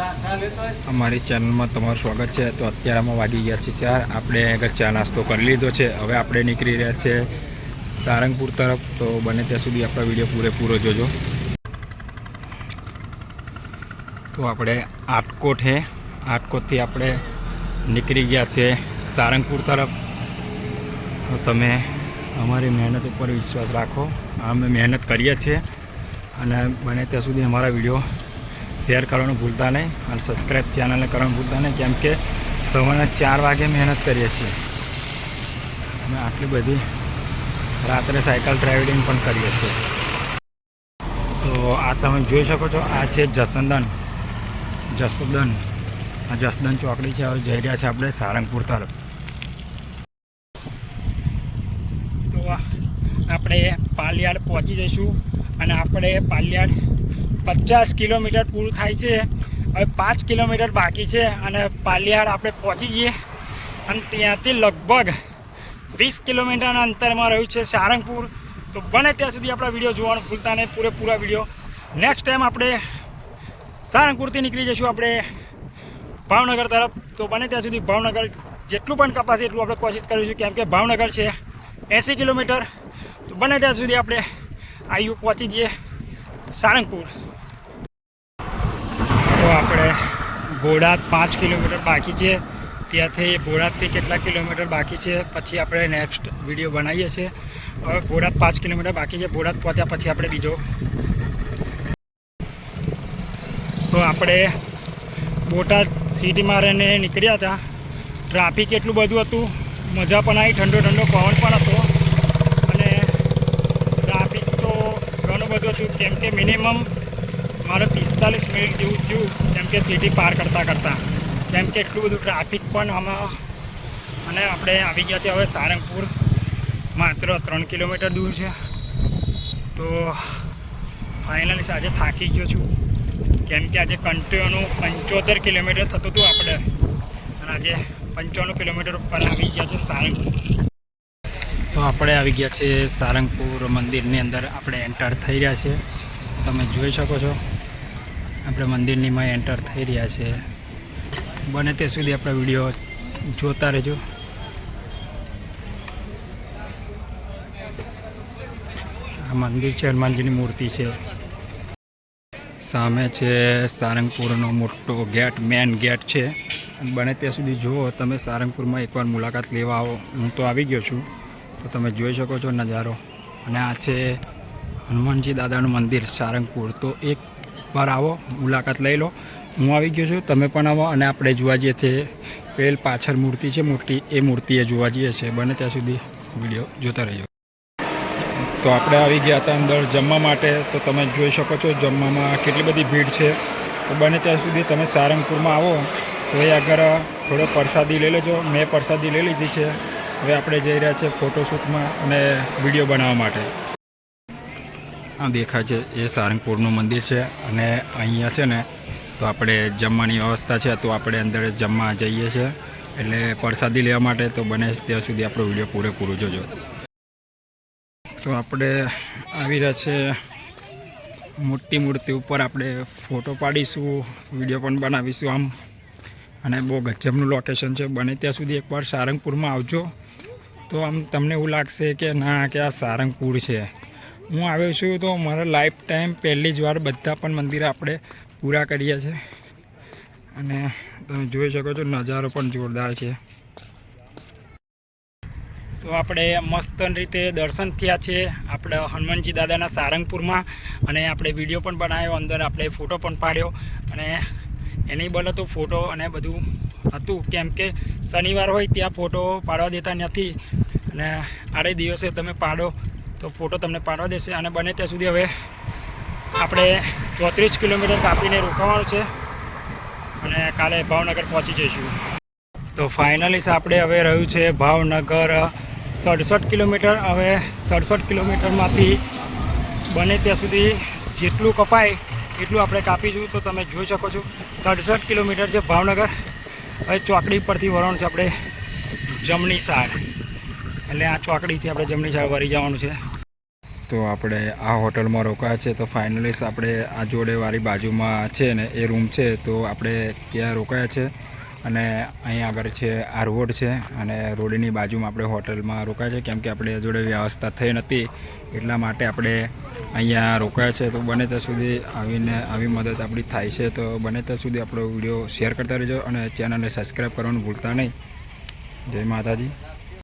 અમારી ચેનલમાં તમારું સ્વાગત છે। તો અત્યારે અમે વાગી ગયા છે 4। આપણે આગળ ચા નાસ્તો કરી લીધો છે। હવે આપણે નીકળી રહ્યા છે સારંગપુર તરફ। તો બને ત્યાં સુધી આપણા વિડીયો પૂરેપૂરો જોજો। તો આપણે આટકોટ છે, આટકોટથી આપણે નીકળી ગયા છે સારંગપુર તરફ। તો તમે અમારી મહેનત ઉપર વિશ્વાસ રાખો। અમે મહેનત કરીએ છીએ અને બને ત્યાં સુધી અમારા વિડીયો શેર કરવાનું ભૂલતા નહીં અને સબસ્ક્રાઈબ ચેનલને કરવાનું ભૂલતા નહીં, કેમ કે સવારના 4 વાગે મહેનત કરીએ છીએ અમે। આટલી બધી રાત્રે સાયકલ ડ્રાઇવિંગ પણ કરીએ છીએ। તો આ તમે જોઈ શકો છો, આ છે જસદન। આ જસદન ચોકડી છે। હવે જઈ રહ્યા છે આપણે સારંગપુર તરફ। તો આપણે પાલિયાડ પહોંચી જઈશું અને આપણે પાલિયાડ 50 કિલોમીટર પૂરું થાય છે। હવે 5 કિલોમીટર બાકી છે અને પાલિયાડ આપણે પહોંચી જઈએ અને ત્યાંથી લગભગ 20 કિલોમીટરના અંતરમાં રહ્યું છે સારંગપુર। તો બને ત્યાં સુધી આપણા વિડીયો જોવાનું ભૂલતા નહીં, પૂરેપૂરા વિડીયો। નેક્સ્ટ ટાઈમ આપણે સારંગપુરથી નીકળી જઈશું આપણે ભાવનગર તરફ। તો બને ત્યાં સુધી ભાવનગર જેટલું પણ કપાશે એટલું આપણે કોશિશ કરીશું, કેમ કે ભાવનગર છે 80 કિલોમીટર। તો બને ત્યાં સુધી આપણે આયુ પહોંચી જઈએ સારંગપુર। તો આપણે બોટાદ 5 કિલોમીટર બાકી છે, ત્યાંથી બોટાદથી કેટલા કિલોમીટર બાકી છે પછી આપણે નેક્સ્ટ વિડીયો બનાવીએ છીએ। હવે બોટાદ 5 કિલોમીટર બાકી છે, બોટાદ પહોંચ્યા પછી આપણે બીજો। તો આપણે બોટાદ સિટીમાં રહીને નીકળ્યા હતા। ટ્રાફિક એટલું બધું હતું, મજા પણ આવી, ઠંડો ઠંડો પવન પણ હતો અને ટ્રાફિક તો ઘણું બધું હતું, કેમ કે મિનિમમ મારે 45 મિનિટ જેવું થયું, કેમ કે સિટી પાર કરતાં કેમ કે એટલું બધું ટ્રાફિક પણ આમાં। અને આપણે આવી ગયા છે હવે સારંગપુર, માત્ર 3 કિલોમીટર દૂર છે। તો ફાઇનલી આજે થાકી ગયો છું, કેમ કે આજે કન્ટિન્યુ 75 કિલોમીટર થતું હતું આપણે અને આજે 55 કિલોમીટર ઉપર આવી ગયા છે સારંગપુર। તો આપણે આવી ગયા છે સારંગપુર મંદિરની અંદર આપણે એન્ટર થઈ રહ્યા છે। તમે જોઈ શકો છો આપણે મંદિરની માં એન્ટર થઈ રહ્યા છે। બને તે સુધી આપણા વિડીયો જોતા રહેજો। આ મંદિર છે, હનુમાનજીની મૂર્તિ છે। સામે છે સારંગપુરનો મોટો ગેટ, મેન ગેટ છે। બને ત્યાં સુધી જુઓ તમે, સારંગપુરમાં એકવાર મુલાકાત લેવા આવો। હું તો આવી ગયો છું, તો તમે જોઈ શકો છો નજારો। અને આ છે હનુમાનજી દાદાનું મંદિર સારંગપુર। તો એકવાર આવો, મુલાકાત લઈ લો। હું આવી ગયો છું, તમે પણ આવો અને આપણે જોવા જઈએ છીએ પેલ પાછળ મૂર્તિ છે મોટી, એ મૂર્તિએ જોવા જઈએ છીએ। બને ત્યાં સુધી વિડીયો જોતા રહેજો। તો આપણે આવી ગયા હતા અંદર જમવા માટે। તો તમે જોઈ શકો છો જમવામાં કેટલી બધી ભીડ છે। તો બને ત્યાં સુધી તમે સારંગપુરમાં આવો તો એ આગળ થોડો પ્રસાદી લઈ લેજો। મેં પ્રસાદી લઈ લીધી છે। હવે આપણે જઈ રહ્યા છીએ ફોટોશૂટમાં અને વિડીયો બનાવવા માટે। આ દેખાય છે એ સારંગપુરનું મંદિર છે અને અહીંયા છે ને તો આપણે જમવાની વ્યવસ્થા છે। તો આપણે અંદર જમવા જઈએ છીએ એટલે પ્રસાદી લેવા માટે। તો બને ત્યાં સુધી આપણો વિડીયો પૂરેપૂરો જોજો। તો આપણે આવી રહ્યા છે મોટી મૂર્તિ ઉપર, આપણે ફોટો પાડીશું, વિડીયો પણ બનાવીશું આમ। અને બહુ ગજબનું લોકેશન છે। બને ત્યાં સુધી એકવાર સારંગપુરમાં આવજો તો આમ તમને એવું લાગશે કે ના, કે આ સારંગપુર છે। હું આવ્યો છું તો મારા લાઈફ ટાઈમ પહેલી જ વાર બધા પણ મંદિર આપણે પૂરા કરીએ છીએ અને તમે જોઈ શકો છો નજારો પણ જોરદાર છે। તો આપણે મસ્ત રીતે દર્શન થયા છે આપણે હનુમાનજી દાદાના સારંગપુરમાં અને આપણે વિડીયો પણ બનાવ્યો, અંદર આપણે ફોટો પણ પાડ્યો અને એનેબલ હતો ફોટો અને બધું હતું, કેમ કે શનિવાર હોય ત્યાં ફોટો પાડવા દેતા નથી અને આડે દિવસે તમે પાડો તો ફોટો તમને પાડવા દેશે। અને બને ત્યાં સુધી હવે આપણે 34 કિલોમીટર કાપીને રોકાવાનું છે અને કાલે ભાવનગર પહોંચી જઈશું। તો ફાઇનલી આપણે હવે રહ્યું છે ભાવનગર 67 કિલોમીટર। હવે 67 કિલોમીટરમાંથી બને ત્યાં સુધી જેટલું કપાય એટલું આપણે કાપીશું। તો તમે જોઈ શકો છો 67 કિલોમીટર છે ભાવનગર। હવે ચોકડી પરથી વળવાનું છે આપણે જમણી સાઈડ, એટલે આ ચોકડીથી આપણે જમણી સાઈડ વળી જવાનું છે। તો આપણે આ હોટલમાં રોકાયા છે. તો ફાઇનલી આપણે આ જોડેવાળી બાજુમાં છે ને એ રૂમ છે, તો આપણે ત્યાં રોકાયા છે. અને અહીં આગળ છે આ રોડ છે, અને રોડની બાજુમાં આપણે હોટલમાં રોકાયા છે, કેમ કે આપણે જોડે વ્યવસ્થા થઈ નથી એટલા માટે આપણે અહીંયા રોકાયા છે. તો બને ત્યાં સુધી આવી મદદ આપણી થાય છે, તો બને ત્યાં સુધી આપણો વિડીયો શેર કરતા રહેજો અને ચેનલને સબસ્ક્રાઈબ કરવાનું ભૂલતા નહીં. જય માતાજી.